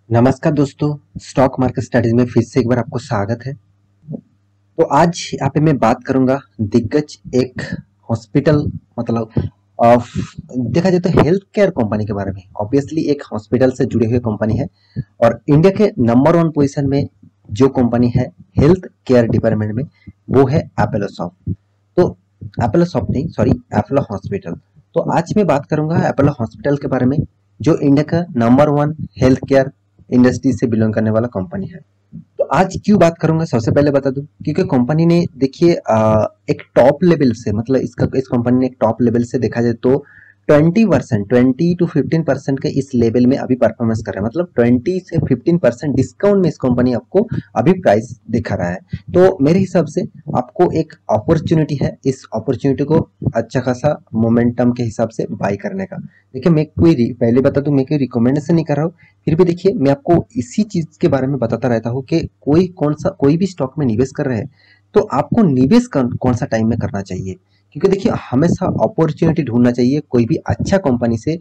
नमस्कार दोस्तों। Stock market studies में फिर से एक बार आपको स्वागत है। तो आज यहाँ पे मैं बात करूंगा दिग्गज एक हॉस्पिटल मतलब ऑफ देखा जाए तो हेल्थ केयर कंपनी के बारे में। ऑब्वियसली एक हॉस्पिटल से जुड़ी हुई कंपनी है और इंडिया के नंबर 1 पोजीशन में जो कंपनी है हेल्थ केयर डिपार्टमेंट में वो है अपोलो सॉफ्ट। तो अपोलो सॉफ्ट नहीं, सॉरी, अपोलो हॉस्पिटल। तो आज मैं बात करूंगा अपोलो हॉस्पिटल के बारे में, जो इंडिया का नंबर 1 हेल्थ केयर इंडस्ट्री से बिलोंग करने वाला कंपनी है। तो आज क्यों बात करूंगा, सबसे पहले बता दूं, क्योंकि कंपनी ने देखिए एक टॉप लेवल से, मतलब इस कंपनी ने एक टॉप लेवल से देखा जाए तो 20 to 15% के इस लेवल में अभी परफॉर्मेंस कर रहा है। मतलब 20 से 15% डिस्काउंट में इस कंपनी आपको अभी प्राइस दिखा रहा है। तो मेरे हिसाब से आपको एक अपॉर्चुनिटी है, इस अपॉर्चुनिटी को अच्छा खासा मोमेंटम के हिसाब से बाई करने का। देखिए मैं पहले बता दूं, मैं कोई रिकमेंडेशन नहीं कर रहा हूँ, फिर भी देखिए मैं आपको इसी चीज के बारे में बताता रहता हूँ कि कोई भी स्टॉक में निवेश कर रहे हैं तो आपको निवेश कौन सा टाइम में करना चाहिए। क्योंकि देखिए हमेशा अपॉर्चुनिटी ढूंढना चाहिए कोई भी अच्छा कंपनी से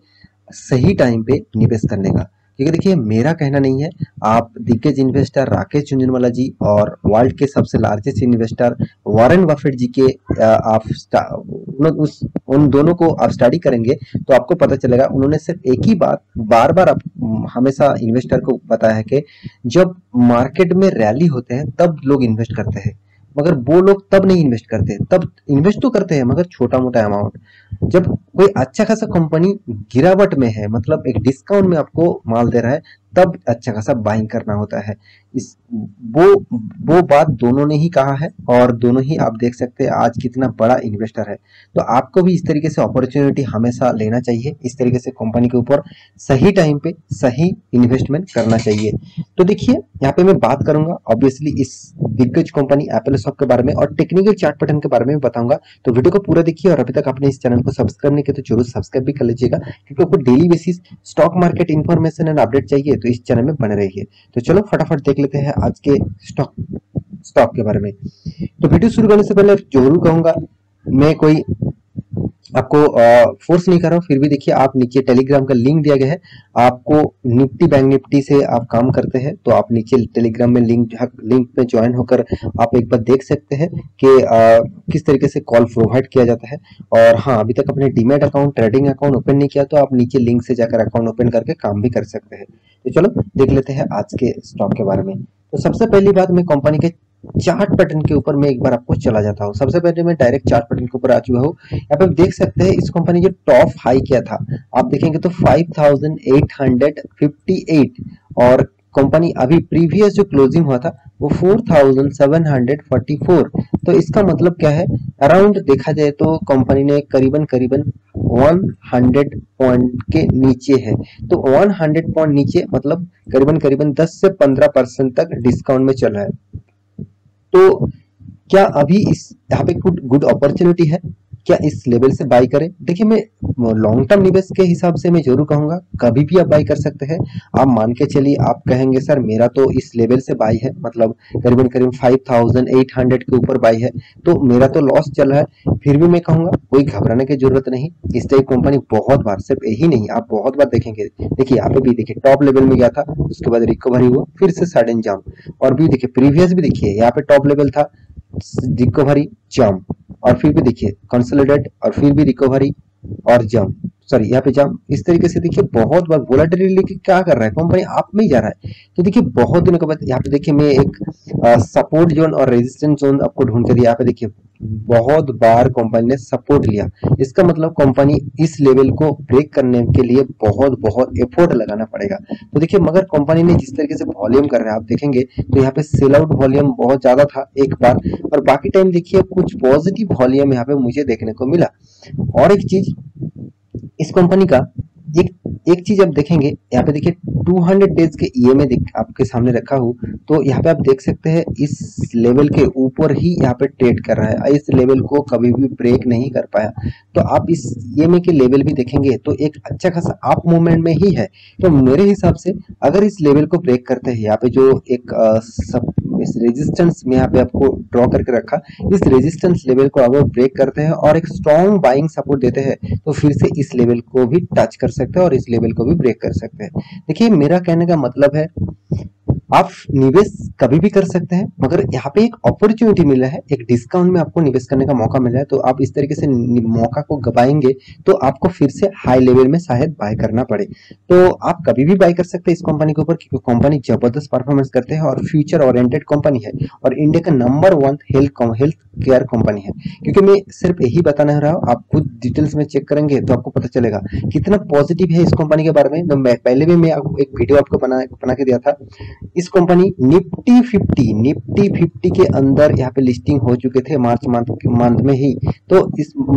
सही टाइम पे निवेश करने का। क्योंकि देखिए मेरा कहना नहीं है, आप दिग्गज इन्वेस्टर राकेश झुंझुनवाला जी और वर्ल्ड के सबसे लार्जेस्ट इन्वेस्टर वॉरेन बफेट जी के उन दोनों को आप स्टडी करेंगे तो आपको पता चलेगा उन्होंने सिर्फ एक ही बात बार बार हमेशा इन्वेस्टर को बताया है कि जब मार्केट में रैली होते हैं तब लोग इन्वेस्ट करते हैं, मगर वो लोग तब नहीं इन्वेस्ट करते। तब इन्वेस्ट तो करते हैं मगर छोटा मोटा अमाउंट। जब कोई अच्छा खासा कंपनी गिरावट में है, मतलब एक डिस्काउंट में आपको माल दे रहा है, तब अच्छा खासा बाइंग करना होता है। इस वो वो बात दोनों ने ही कहा है और दोनों ही आप देख सकते हैं आज कितना बड़ा इन्वेस्टर है। तो आपको भी इस तरीके से अपॉर्चुनिटी हमेशा लेना चाहिए, इस तरीके से कंपनी के ऊपर सही टाइम पे सही इन्वेस्टमेंट करना चाहिए। तो देखिए यहाँ पे मैं बात करूंगा ऑब्वियसली इस दिग्गज कंपनी एप्पल सॉफ्ट के बारे में और टेक्निकल चार्ट पैटर्न के बारे में बताऊंगा। तो वीडियो को पूरा देखिए और अभी तक आपने इस चैनल को सब्सक्राइब नहीं किया तो जरूर सब्सक्राइब भी कर लीजिएगा, क्योंकि आपको daily basis stock market information and update चाहिए तो इस चैनल में बने रहिए। तो चलो फटाफट देख लेते हैं आज के स्टॉक स्टॉक के बारे में। तो वीडियो शुरू करने से पहले जरूर कहूंगा, मैं कोई आपको फोर्स नहीं कर रहा हूँ, फिर भी देखिए आप नीचे टेलीग्राम का लिंक दिया गया है। आपको निफ्टी बैंक निफ्टी से आप काम करते हैं तो आप नीचे टेलीग्राम में लिंक पे ज्वाइन होकर आप एक बार देख सकते हैं कि किस तरीके से कॉल प्रोवाइड किया जाता है। और हाँ, अभी तक अपने demat account trading account open नहीं किया तो आप नीचे लिंक से जाकर अकाउंट ओपन करके काम भी कर सकते हैं। तो चलो देख लेते हैं आज के स्टॉक के बारे में। तो सबसे पहली बात, मैं कंपनी के चार्ट पैटर्न के ऊपर मैं एक बार आपको चला जाता हूँ। सबसे पहले मैं डायरेक्ट चार्ट पैटर्न के ऊपर आ चुका हूँ। यहाँ पे आप देख सकते हैं इस कंपनी जो टॉप हाई किया था, आप देखेंगे तो 5858 और कंपनी अभी प्रीवियस जो क्लोजिंग हुआ था वो 4744। तो इसका मतलब क्या है, अराउंड देखा जाए तो कंपनी ने करीबन करीबन 100 पॉइंट के नीचे है। तो 100 पॉइंट नीचे मतलब करीबन करीबन 10 से 15% तक डिस्काउंट में चल रहा है। तो क्या अभी इस यहाँ पे गुड अपॉर्चुनिटी है, क्या इस लेवल से बाई करें? देखिए मैं लॉन्ग टर्म निवेश के हिसाब से मैं जरूर कहूंगा कभी भी आप बाई कर सकते हैं। आप मान के चलिए, आप कहेंगे सर मेरा तो इस लेवल से बाई है, मतलब करीबन करीबन 5800 के ऊपर बाई है तो मेरा तो लॉस चल रहा है, फिर भी मैं कहूंगा कोई घबराने की जरूरत नहीं। इस टाइप कंपनी बहुत बार, सिर्फ यही नहीं आप बहुत बार देखेंगे। देखिए यहाँ पे भी देखिए टॉप लेवल में गया था, उसके बाद रिकवरी हुआ, फिर से सडन जंप, और भी देखिए प्रीवियस भी देखिए यहाँ पे टॉप लेवल था, रिकवरी, जंप, और फिर भी देखिए कंसोलिडेट, और फिर भी रिकवरी और जंप, सॉरी यहाँ पे जंप। इस तरीके से देखिए बहुत बार वोलेटिलिटी लेके क्या कर रहा है कंपनी, आप में ही जा रहा है। तो देखिए बहुत दिनों के बाद यहाँ पे देखिए मैं एक सपोर्ट जोन और रेजिस्टेंस जोन आपको ढूंढ कर दिया। यहाँ पे देखिए बहुत बार कंपनी ने सपोर्ट लिया, इसका मतलब कंपनी इस लेवल को ब्रेक करने के लिए बहुत बहुत एफर्ट लगाना पड़ेगा। तो देखिए मगर कंपनी ने जिस तरीके से वॉल्यूम कर रहा है आप देखेंगे तो यहाँ पे सेल आउट वॉल्यूम बहुत ज्यादा था एक बार, और बाकी टाइम देखिए कुछ पॉजिटिव वॉल्यूम यहाँ पे मुझे देखने को मिला। और एक चीज इस कंपनी का, एक एक चीज आप देखेंगे यहाँ पे देखिए 200 डेज के ईएमए आपके सामने रखा हूँ, तो यहाँ पे आप देख सकते हैं इस लेवल के ऊपर ही यहाँ पे ट्रेड कर रहा है, इस लेवल को कभी भी ब्रेक नहीं कर पाया। तो आप इस ईएमए के लेवल भी देखेंगे तो एक अच्छा खासा अप मूवमेंट में ही है। तो मेरे हिसाब से अगर इस लेवल को ब्रेक करते हैं, यहाँ पे जो एक इस रेजिस्टेंस में यहाँ पे आपको ड्रॉ करके रखा, इस रेजिस्टेंस लेवल को अगर ब्रेक करते हैं और एक स्ट्रॉन्ग बाइंग सपोर्ट देते हैं तो फिर से इस लेवल को भी टच कर सकते हैं और इस लेवल को भी ब्रेक कर सकते हैं। देखिए मेरा कहने का मतलब है आप निवेश कभी भी कर सकते हैं, मगर यहाँ पे एक अपॉर्चुनिटी मिला है, एक डिस्काउंट में आपको निवेश करने का मौका मिला है, तो आप इस तरीके से मौका को गवाएंगे तो आपको फिर से हाई लेवल में शायद बाय करना पड़े। तो आप कभी भी बाय कर सकते हैं इस कंपनी के ऊपर, क्योंकि कंपनी जबरदस्त परफॉर्मेंस करते हैं और फ्यूचर ओरिएंटेड कंपनी है और इंडिया का नंबर 1 हेल्थ केयर कंपनी है। क्योंकि मैं सिर्फ यही बताना रहा हूँ, आप खुद डिटेल्स में चेक करेंगे तो आपको पता चलेगा कितना पॉजिटिव है इस कंपनी के बारे में। तो मैं पहले भी मैं एक वीडियो आपको बना के दिया था। इस कंपनी निफ्टी 50 के अंदर यहाँ पे लिस्टिंग हो चुके थे मार्च मंथ में ही। तो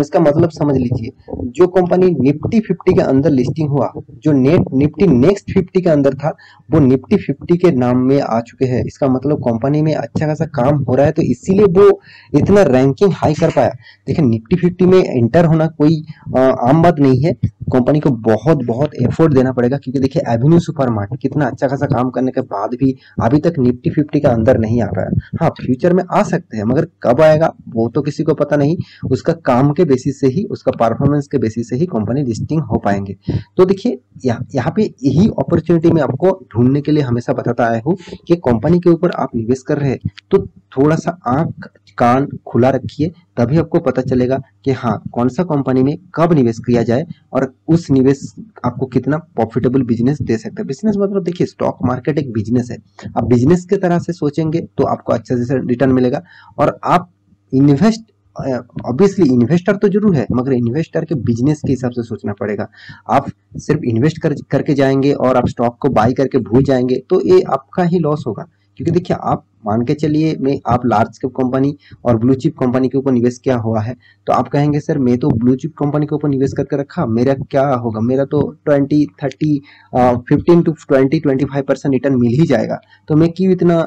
इसका मतलब समझ लीजिए, जो कंपनी निफ्टी 50 के अंदर लिस्टिंग हुआ, जो निफ्टी नेक्स्ट 50 के अंदर था, वो निफ्टी 50 के नाम में आ चुके हैं। इसका मतलब कंपनी में अच्छा खासा काम हो रहा है, तो इसीलिए वो इतना रैंकिंग हाई कर पाया। देखिए निफ्टी 50 में एंटर होना कोई आम बात नहीं है, कंपनी को बहुत एफर्ट देना पड़ेगा। क्योंकि देखिए एवेन्यू सुपरमार्ट कितना अच्छा खासा काम करने के बाद भी अभी तक निफ्टी 50 का अंदर नहीं आ पाया। हाँ फ्यूचर में आ सकते हैं, मगर कब आएगा वो तो किसी को पता नहीं। उसका काम के बेसिस से ही, उसका परफॉर्मेंस के बेसिस से ही कंपनी लिस्टिंग हो पाएंगे। तो देखिए यहाँ पे यही अपॉर्चुनिटी मैं आपको ढूंढने के लिए हमेशा बताता आया हूँ कि कंपनी के ऊपर आप निवेश कर रहे हैं तो थोड़ा सा आंख कान खुला रखिए, तभी आपको पता चलेगा कि हाँ कौन सा कंपनी में कब निवेश किया जाए और उस निवेश आपको कितना प्रॉफिटेबल बिजनेस दे सकता है। बिजनेस मतलब देखिए स्टॉक मार्केट एक बिजनेस है, आप बिजनेस के तरह से सोचेंगे तो आपको अच्छा से रिटर्न मिलेगा। और आप इन्वेस्ट ऑब्वियसली इन्वेस्टर तो जरूर है, मगर इन्वेस्टर के बिजनेस के हिसाब से सोचना पड़ेगा। आप सिर्फ इन्वेस्ट करके जाएंगे और आप स्टॉक को बाई करके भूल जाएंगे तो ये आपका ही लॉस होगा। क्योंकि देखिए आप मान के चलिए आप लार्ज कैप कंपनी और ब्लू चिप कंपनी के ऊपर निवेश किया हुआ है, तो आप कहेंगे सर मैं तो ब्लू चिप कंपनी के ऊपर निवेश करके रखा, मेरा क्या होगा, मेरा तो 15 to 20-25% रिटर्न मिल ही जाएगा, तो मैं क्यों इतना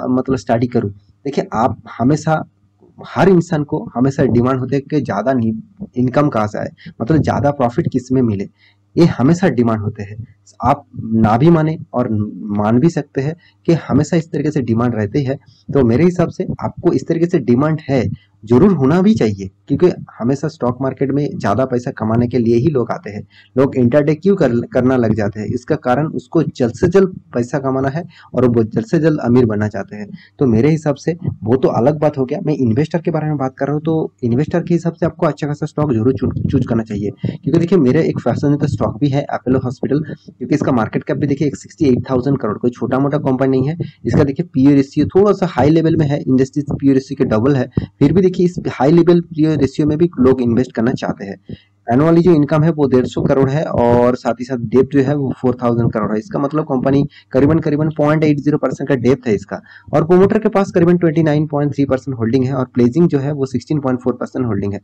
मतलब स्टडी करूं। देखिए आप हमेशा, हर इंसान को हमेशा डिमांड होते है कि ज्यादा इनकम कहाँ से आए, मतलब ज्यादा प्रॉफिट किस में मिले, ये हमेशा डिमांड होते हैं। आप ना भी माने और मान भी सकते हैं कि हमेशा इस तरीके से डिमांड रहती है। तो मेरे हिसाब से आपको इस तरीके से डिमांड है, जरूर होना भी चाहिए, क्योंकि हमेशा स्टॉक मार्केट में ज्यादा पैसा कमाने के लिए ही लोग आते हैं। लोग इंटरडे क्यों करना लग जाते हैं, इसका कारण उसको जल्द से जल्द पैसा कमाना है और वो जल्द से जल्द अमीर बनना चाहते हैं। तो मेरे हिसाब से वो तो अलग बात हो गया, मैं इन्वेस्टर के बारे में बात कर रहा हूँ। तो इन्वेस्टर के हिसाब से आपको अच्छा खासा स्टॉक जरूर चूज करना चाहिए। क्योंकि देखिए मेरे एक पसंदीदा स्टॉक भी है अपोलो हॉस्पिटल, क्योंकि इसका मार्केट कैप भी देखिए 68,000 करोड़, कोई छोटा मोटा कंपनी नहीं है। इसका देखिए पीई रेशियो थोड़ा सा हाई लेवल में है, इंडस्ट्रीज पीई रेशियो के डबल है, फिर भी देखिए इस हाई लेवल पीई रेशियो में भी लोग इन्वेस्ट करना चाहते हैं। एनुअली जो इनकम है वो 150 करोड़ है और साथ ही साथ डेप्थ जो है वो 4000 करोड़ है। इसका मतलब कंपनी करीबन 0.80% का डेप्थ है इसका, और प्रोमोटर के पास करीबन 29.3% होल्डिंग है और प्लेजिंग जो है वो 16.4% होल्डिंग है।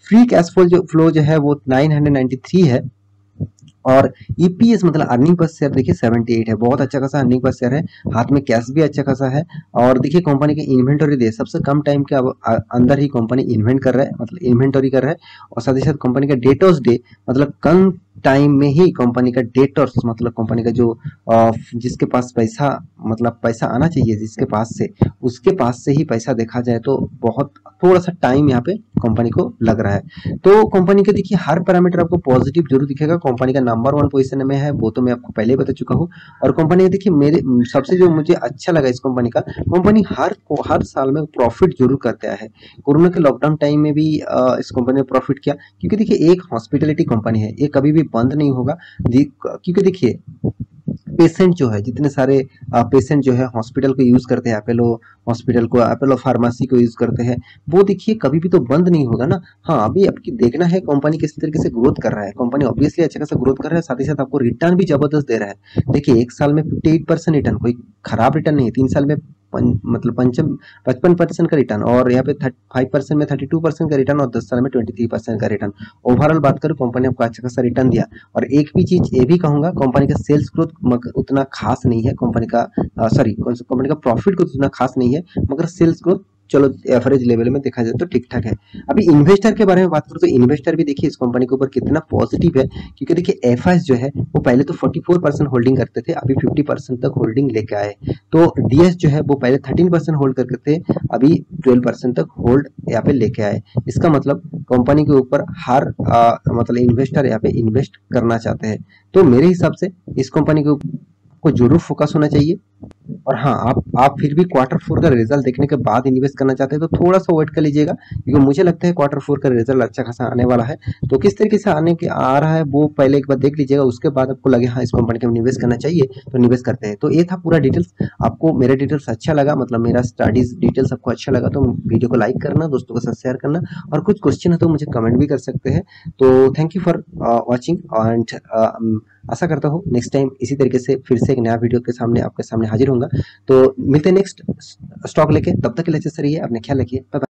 फ्री कैश फ्लो जो है वो 993 है और ईपीएस मतलब अर्निंग पर शेयर देखिए 78 है, बहुत अच्छा खासा अर्निंग पर शेयर है, हाथ में कैश भी अच्छा खासा है। और देखिए कंपनी के इन्वेंटरी डे सबसे कम टाइम के अंदर ही कंपनी इन्वेंट कर रहा है, मतलब इन्वेंटरी कर रहा है। और साथ ही साथ कंपनी का डेटर्स डे मतलब कम टाइम में ही कंपनी का डेटर्स मतलब कंपनी का जो जिसके पास पैसा मतलब पैसा आना चाहिए जिसके पास से, उसके पास से ही पैसा देखा जाए तो बहुत थोड़ा सा टाइम यहाँ पे कंपनी को लग रहा है। तो कंपनी के देखिए हर पैरामीटर आपको पॉजिटिव जरूर दिखेगा। कंपनी का नंबर 1 पोजीशन में है, वो तो मैं आपको पहले ही बता चुका हूँ। और कंपनी का देखिए मेरे सबसे जो मुझे अच्छा लगा इस कंपनी का, कंपनी हर साल में प्रॉफिट जरूर करते है। कोरोना के लॉकडाउन टाइम में भी इस कंपनी ने प्रॉफिट किया, क्योंकि देखिए एक हॉस्पिटलिटी कंपनी है, ये कभी भी बंद नहीं होगा। क्योंकि देखिए पेशेंट जो है, जितने सारे पेशेंट जो है हॉस्पिटल को यूज करते हैं, अपोलो हॉस्पिटल को, अपोलो फार्मेसी को यूज करते हैं, वो देखिए कभी भी तो बंद नहीं होगा ना। हाँ अभी आपकी देखना है कंपनी किस तरीके से ग्रोथ कर रहा है। कंपनी ऑब्वियसली अच्छा खासा ग्रोथ कर रहा है, साथ ही साथ आपको रिटर्न भी जबरदस्त दे रहा है। देखिए एक साल में 58% रिटर्न, कोई खराब रिटर्न नहीं है। 3 साल में मतलब 55% का रिटर्न, और यहाँ पे 5% में 32% का रिटर्न, और 10 साल में 23% का रिटर्न। ओवरऑल बात करूँ कंपनी आपको अच्छा खासा रिटर्न दिया। और एक भी चीज ये भी कहूंगा, कंपनी का सेल्स ग्रोथ उतना खास नहीं है, कंपनी का कंपनी का प्रॉफिट ग्रोथ उतना खास नहीं है, मगर सेल्स ग्रोथ चलो एवरेज लेवल में देखा जाए तो ठीक ठाक है। अभी इन्वेस्टर के बारे में बात करूं तो इन्वेस्टर भी देखिए इस कंपनी के ऊपर कितना पॉजिटिव है, क्योंकि देखिए एफआईएस जो है वो पहले तो 44% होल्डिंग करते थे, अभी 50% तक होल्डिंग लेके आए। तो डीएस जो है वो पहले 13% होल्ड करते थे, अभी 12% तक होल्ड यहाँ पे लेके आए। इसका मतलब कंपनी के ऊपर हर मतलब इन्वेस्टर यहाँ पे इन्वेस्ट करना चाहते हैं। तो मेरे हिसाब से इस कंपनी को जरूर फोकस होना चाहिए। और हाँ, आप फिर भी क्वार्टर फोर का रिजल्ट देखने के बाद इन्वेस्ट करना चाहते हैं तो थोड़ा सा वेट कर लीजिएगा, क्योंकि मुझे लगता है क्वार्टर फोर का रिजल्ट अच्छा खासा आने वाला है। तो किस तरीके से आ रहा है वो पहले एक बार देख लीजिएगा, उसके बाद आपको लगे हाँ इस कंपनी में निवेश करना चाहिए तो निवेश करते हैं। तो ये था पूरा डिटेल्स। आपको मेरे डिटेल्स अच्छा लगा, मतलब मेरा स्टडीज डिटेल्स आपको अच्छा लगा तो वीडियो को लाइक करना, दोस्तों के साथ शेयर करना, और कुछ क्वेश्चन है तो मुझे कमेंट भी कर सकते हैं। तो thank you for watching, and आशा करता हूँ नेक्स्ट टाइम इसी तरीके से फिर से एक नया वीडियो के सामने आपके सामने हाजिर होऊंगा। तो मिलते हैं नेक्स्ट स्टॉक लेके, तब तक के लिए अच्छे से रहिए, अपने ख्याल रखिए, बाय बाय।